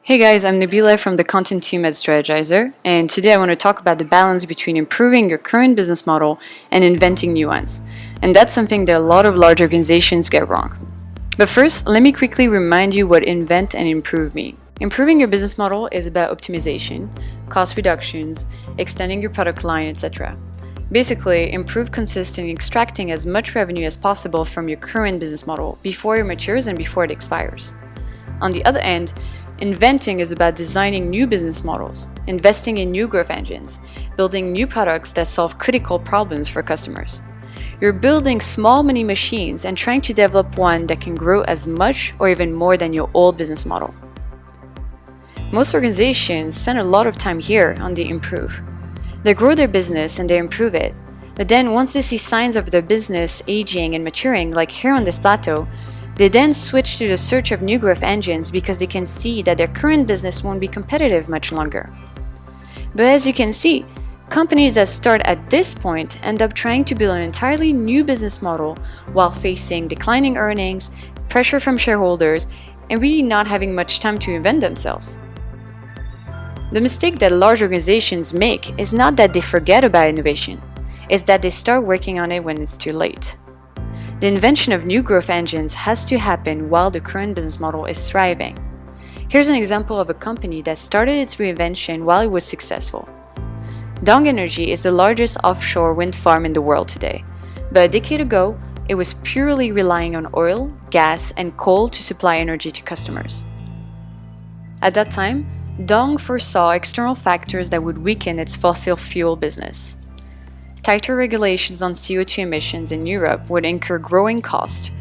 Hey guys, I'm Nabila from the content team at Strategyzer, and today I want to talk about the balance between improving your current business model and inventing new ones. And that's something that a lot of large organizations get wrong. But first, let me quickly remind you what invent and improve mean. Improving your business model is about optimization, cost reductions, extending your product line, etc. Basically, improve consists in extracting as much revenue as possible from your current business model before it matures and before it expires. On the other end, inventing is about designing new business models, investing in new growth engines, building new products that solve critical problems for customers. You're building small mini machines and trying to develop one that can grow as much or even more than your old business model. Most organizations spend a lot of time here on the improve. They grow their business and they improve it, but then once they see signs of their business aging and maturing, like here on this plateau, they then switch to the search of new growth engines because they can see that their current business won't be competitive much longer. But as you can see, companies that start at this point end up trying to build an entirely new business model while facing declining earnings, pressure from shareholders, and really not having much time to invent themselves. The mistake that large organizations make is not that they forget about innovation, it's that they start working on it when it's too late. The invention of new growth engines has to happen while the current business model is thriving. Here's an example of a company that started its reinvention while it was successful. Dong Energy is the largest offshore wind farm in the world today, but a decade ago, it was purely relying on oil, gas, and coal to supply energy to customers. At that time, Dong foresaw external factors that would weaken its fossil fuel business. Tighter regulations on CO2 emissions in Europe would incur growing costs.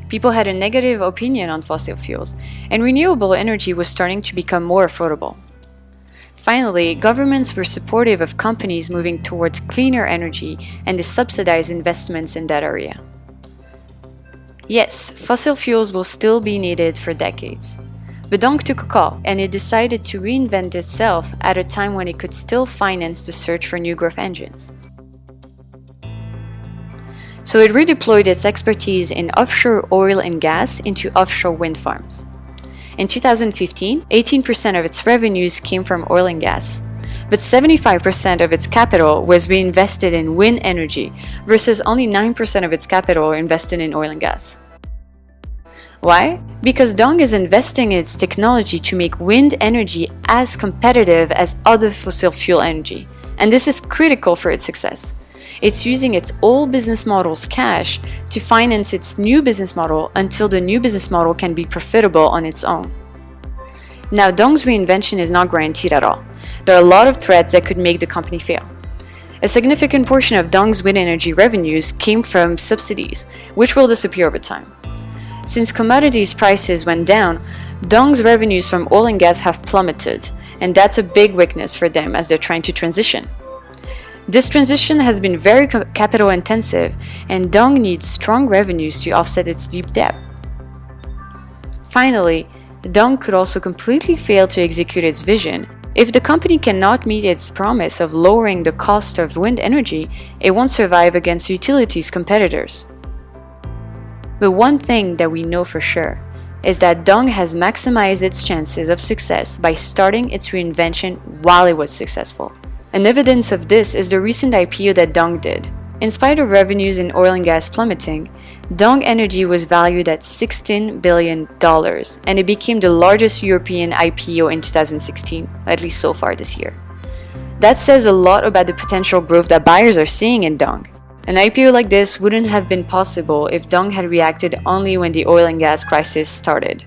People had a negative opinion on fossil fuels, and renewable energy was starting to become more affordable. Finally, governments were supportive of companies moving towards cleaner energy and they subsidized investments in that area. Yes, fossil fuels will still be needed for decades. But Dong took a call, and it decided to reinvent itself at a time when it could still finance the search for new growth engines. So it redeployed its expertise in offshore oil and gas into offshore wind farms. In 2015, 18% of its revenues came from oil and gas, but 75% of its capital was reinvested in wind energy versus only 9% of its capital invested in oil and gas. Why? Because Dong is investing in its technology to make wind energy as competitive as other fossil fuel energy, and this is critical for its success. It's using its old business model's cash to finance its new business model until the new business model can be profitable on its own. Now, Dong's reinvention is not guaranteed at all. There are a lot of threats that could make the company fail. A significant portion of Dong's wind energy revenues came from subsidies, which will disappear over time. Since commodities prices went down, Dong's revenues from oil and gas have plummeted, and that's a big weakness for them as they're trying to transition. This transition has been very capital intensive, and Dong needs strong revenues to offset its deep debt. Finally, Dong could also completely fail to execute its vision. If the company cannot meet its promise of lowering the cost of wind energy, it won't survive against utilities competitors. But one thing that we know for sure is that Dong has maximized its chances of success by starting its reinvention while it was successful. And evidence of this is the recent IPO that Dong did. In spite of revenues in oil and gas plummeting, Dong Energy was valued at $16 billion, and it became the largest European IPO in 2016, at least so far this year. That says a lot about the potential growth that buyers are seeing in Dong. An IPO like this wouldn't have been possible if Dong had reacted only when the oil and gas crisis started.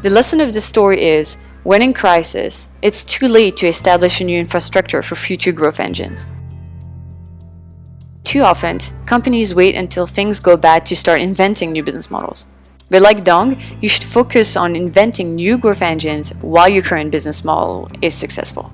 The lesson of the story is, when in crisis, it's too late to establish a new infrastructure for future growth engines. Too often, companies wait until things go bad to start inventing new business models. But like Dong, you should focus on inventing new growth engines while your current business model is successful.